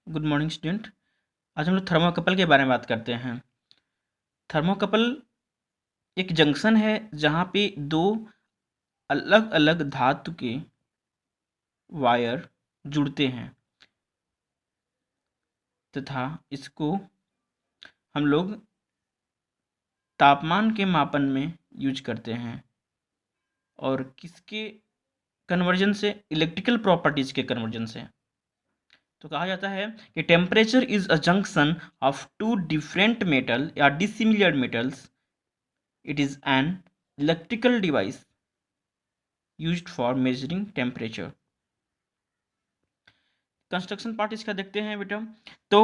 Good morning student. आज हम लोग थर्मोकपल के बारे में बात करते हैं। थर्मोकपल एक जंक्शन है जहाँ पे दो अलग अलग धातु के वायर जुड़ते हैं तथा इसको हम लोग तापमान के मापन में यूज करते हैं और किसके कन्वर्जन से, इलेक्ट्रिकल प्रॉपर्टीज के कन्वर्जन से। तो कहा जाता है कि temperature is a junction of two different metal या dissimilar metals. It is an electrical device used for measuring temperature। Construction part इसका देखते हैं बेटा। तो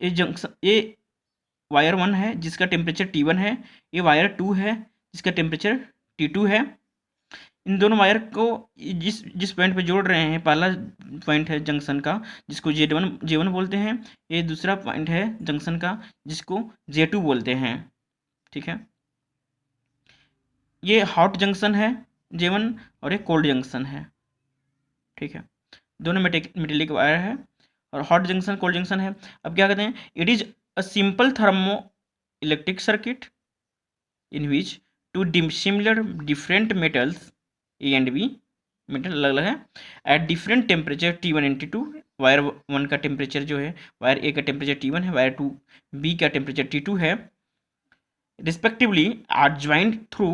ये जंक्शन, ये वायर 1 है जिसका टेम्परेचर T1 है, ये वायर 2 है जिसका टेम्परेचर T2 है। इन दोनों वायर को जिस जिस पॉइंट पे जोड़ रहे हैं, पहला पॉइंट है जंक्शन का जिसको J1 बोलते हैं, ये दूसरा पॉइंट है जंक्शन का जिसको J2 बोलते हैं। ठीक है, ये हॉट जंक्शन है J1 और ये कोल्ड जंक्शन है। ठीक है, दोनों मेटेलिक वायर है और हॉट जंक्शन कोल्ड जंक्शन है। अब क्या कहते हैं, it is a simple thermo electric circuit in which two similar different metals A and B, metal अलग अलग है, at different temperature T1 and T2। Wire 1 का टेम्परेचर जो है, वायर ए का टेम्परेचर T1 है, वायर 2 बी का टेम्परेचर T2 है, respectively are joint through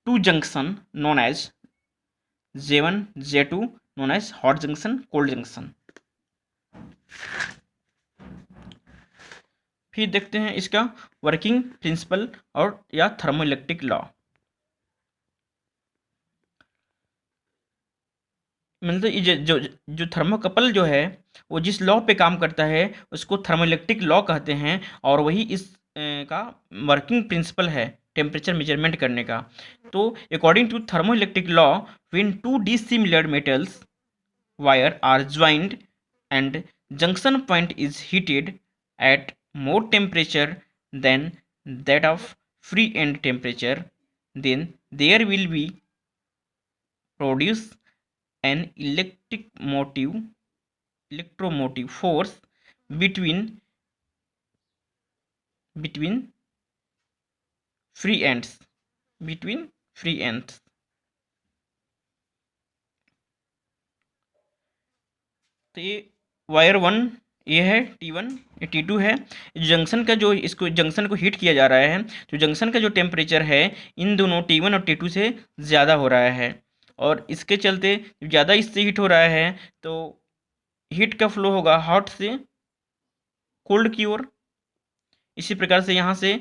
two junction known as J1 J2 known as hot junction cold junction. फिर देखते हैं इसका वर्किंग प्रिंसिपल और या थर्मोइलेक्ट्रिक लॉ। मतलब ये जो जो थर्मोकपल जो है वो जिस लॉ पे काम करता है उसको थर्मोइलेक्ट्रिक लॉ कहते हैं और वही इस का वर्किंग प्रिंसिपल है टेम्परेचर मेजरमेंट करने का। तो according to thermoelectric law, when two dissimilar metals wire are joined and junction point is heated at more temperature than that of free end temperature, then there will be produce an electromotive force between free ends between free ends। तो ये wire 1 ये है T1, ये T2 है। Junction का जो इसको junction को हीट किया जा रहा है, तो जंक्शन का जो टेम्परेचर है इन दोनों T1 और T2 से ज़्यादा हो रहा है और इसके चलते ज़्यादा इससे हीट हो रहा है तो हीट का फ्लो होगा हॉट से कोल्ड की ओर। इसी प्रकार से यहाँ से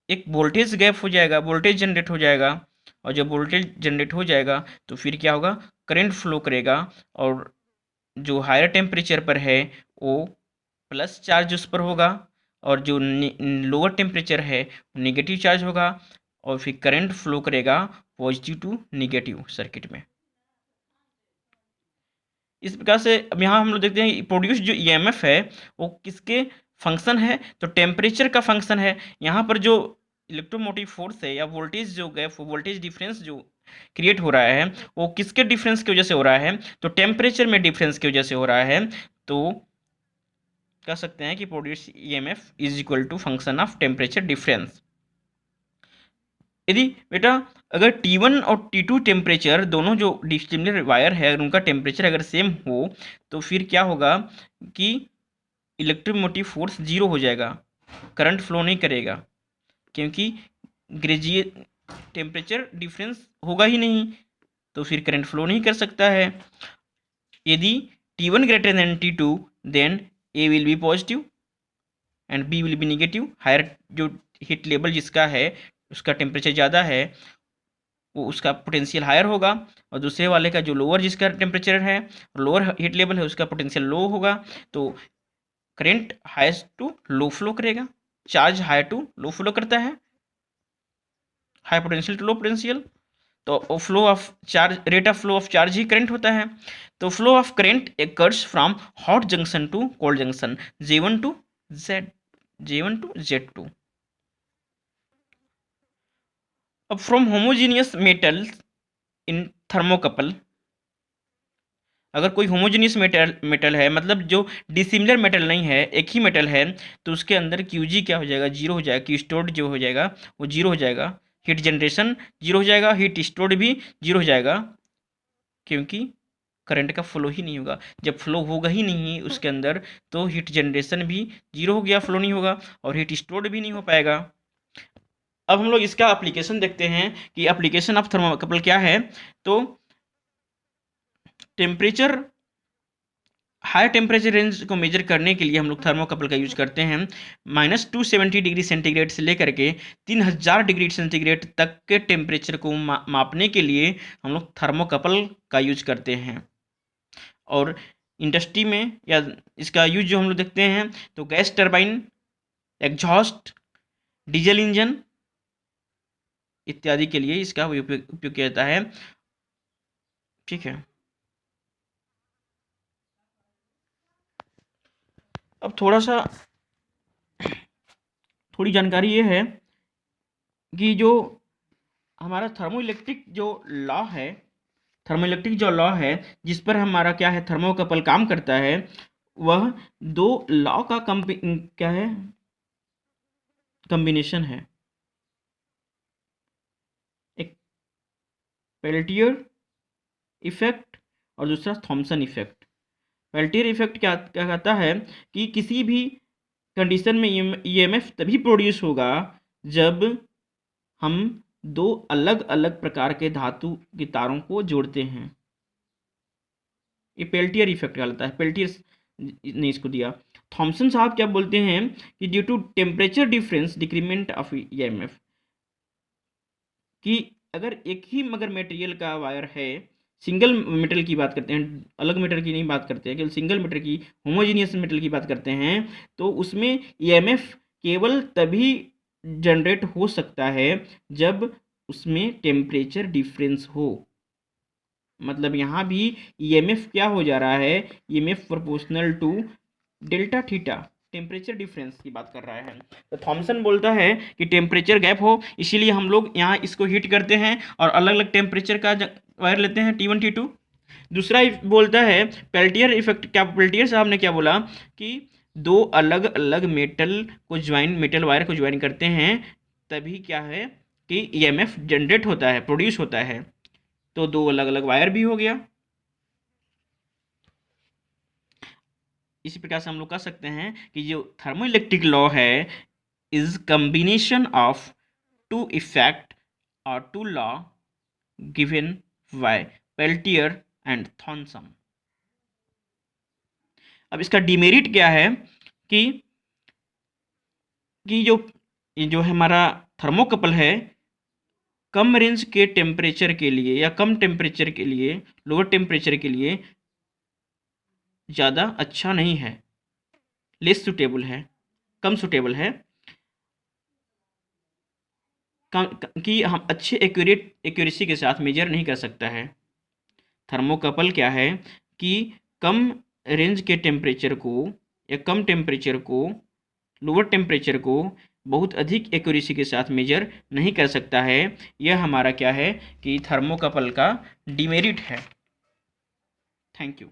एक वोल्टेज गैप हो जाएगा, वोल्टेज जनरेट हो जाएगा और जब वोल्टेज जनरेट हो जाएगा तो फिर क्या होगा, करंट फ्लो करेगा और जो हायर टेम्परेचर पर है वो प्लस चार्ज उस पर होगा और जो लोअर टेम्परेचर है नेगेटिव चार्ज होगा और फिर करंट फ्लो करेगा पॉजिटिव टू नेगेटिव सर्किट में। इस प्रकार से अब यहाँ हम लोग देखते हैं प्रोड्यूस जो ईएमएफ है वो किसके फंक्शन है, तो टेम्परेचर का फंक्शन है। यहाँ पर जो इलेक्ट्रोमोटिव फोर्स है या वोल्टेज जो गैप, वोल्टेज डिफरेंस जो क्रिएट हो रहा है वो किसके डिफरेंस की वजह से हो रहा है, तो टेम्परेचर में डिफरेंस की वजह से हो रहा है। तो कह सकते हैं कि produce EMF is equal to function of temperature difference. यदि बेटा अगर T1 और T2 टेम्परेचर दोनों जो डिसिमिलर वायर है उनका टेम्परेचर अगर सेम हो तो फिर क्या होगा कि इलेक्ट्रोमोटिव फोर्स जीरो हो जाएगा, करंट फ्लो नहीं करेगा क्योंकि ग्रेजुएट टेम्परेचर डिफरेंस होगा ही नहीं, तो फिर करंट फ्लो नहीं कर सकता है। यदि T1 greater then T2 then A will be positive and B will be negative. Higher जो हीट लेवल जिसका है उसका टेम्परेचर ज़्यादा है वो उसका पोटेंशियल हायर होगा और दूसरे वाले का जो लोअर जिसका टेम्परेचर है, लोअर हीट लेवल है, उसका पोटेंशियल लो होगा। तो current highest to low flow करेगा, charge high to low flow करता है, high potential to low potential. तो flow of charge, rate of flow of charge ही करंट होता है। तो flow of current occurs from hot junction to cold junction J1 to Z2। अब from homogeneous metals in thermocouple, अगर कोई homogeneous metal है, मतलब जो डिसिमिलर मेटल नहीं है, एक ही मेटल है, तो उसके अंदर क्यूजी क्या हो जाएगा, जीरो हो जाएगा। क्यू स्टोर्ड जो हो जाएगा वो जीरो हो जाएगा, हीट जनरेशन जीरो हो जाएगा, हीट स्टोर्ड भी जीरो हो जाएगा, क्योंकि करंट का फ्लो ही नहीं होगा। जब फ्लो होगा ही नहीं उसके अंदर, तो हीट जनरेशन भी जीरो हो गया, फ्लो नहीं होगा, और हीट स्टोर्ड भी नहीं हो पाएगा। अब हम लोग इसका एप्लीकेशन देखते हैं कि एप्लीकेशन ऑफ थर्मोकपल क्या है। तो टेम्परेचर, हाई टेम्परेचर रेंज को मेजर करने के लिए हम लोग थर्मोकपल का यूज करते हैं। -270 डिग्री सेंटीग्रेड से लेकर के 3000 डिग्री सेंटीग्रेड तक के टेम्परेचर को मापने के लिए हम लोग थर्मोकपल का यूज करते हैं। और इंडस्ट्री में या इसका यूज जो हम लोग देखते हैं, तो gas turbine, exhaust, diesel engine इत्यादि के लिए इसका उपयोग किया जाता है। ठीक है, अब थोड़ी जानकारी ये है कि जो हमारा थर्मोइलेक्ट्रिक जो लॉ है जिस पर हमारा क्या है थर्मोकपल काम करता है, वह दो लॉ का क्या है, कॉम्बिनेशन है। एक पेल्टियर इफेक्ट और दूसरा थॉमसन इफेक्ट। पेल्टियर इफेक्ट क्या क्या कहता है कि किसी भी कंडीशन में ईएमएफ तभी प्रोड्यूस होगा जब हम दो अलग अलग प्रकार के धातु के तारों को जोड़ते हैं। ये पेल्टियर इफेक्ट कहलाता है, पेल्टियर ने इसको दिया। थॉमसन साहब क्या बोलते हैं कि due to temperature difference decrement of EMF, कि अगर एक ही मगर मटेरियल का वायर है, सिंगल मेटल की बात करते हैं, अलग मेटल की नहीं बात करते हैं, केवल सिंगल मेटल की, होमोजीनियस मेटल की बात करते हैं, तो उसमें ईएमएफ केवल तभी जनरेट हो सकता है जब उसमें टेम्परेचर डिफरेंस हो। मतलब यहाँ भी ईएमएफ क्या हो जा रहा है, EMF proportional to delta theta, temperature difference की बात कर रहा है। तो थॉमसन बोलता है कि टेम्परेचर गैप हो, इसीलिए हम लोग यहाँ इसको हीट करते हैं और अलग अलग टेम्परेचर का वायर लेते हैं, T1 T2। दूसरा बोलता है पेल्टियर इफेक्ट। क्या पेल्टियर साहब ने क्या बोला कि दो अलग अलग मेटल वायर को ज्वाइन करते हैं, तभी क्या है कि ईएमएफ जनरेट होता है, प्रोड्यूस होता है। तो दो अलग अलग वायर भी हो गया। इसी प्रकार से हम लोग कह सकते हैं कि जो थर्मोइलेक्ट्रिक लॉ है is combination of two effect और two law given by Peltier and Thomson. अब इसका डिमेरिट क्या है कि जो हमारा थर्मोकपल है, कम रेंज के टेम्परेचर के लिए या कम टेम्परेचर के लिए, लोअर टेम्परेचर के लिए ज़्यादा अच्छा नहीं है, लेस सुटेबल है, कम सुटेबल है, कि हम अच्छे एक्यूरेसी के साथ मेजर नहीं कर सकता है। थर्मोकपल क्या है कि कम रेंज के टेम्परेचर को या कम टेम्परेचर को, लोअर टेम्परेचर को बहुत अधिक एक्यूरेसी के साथ मेजर नहीं कर सकता है। यह हमारा क्या है कि थर्मोकपल का डिमेरिट है। Thank you.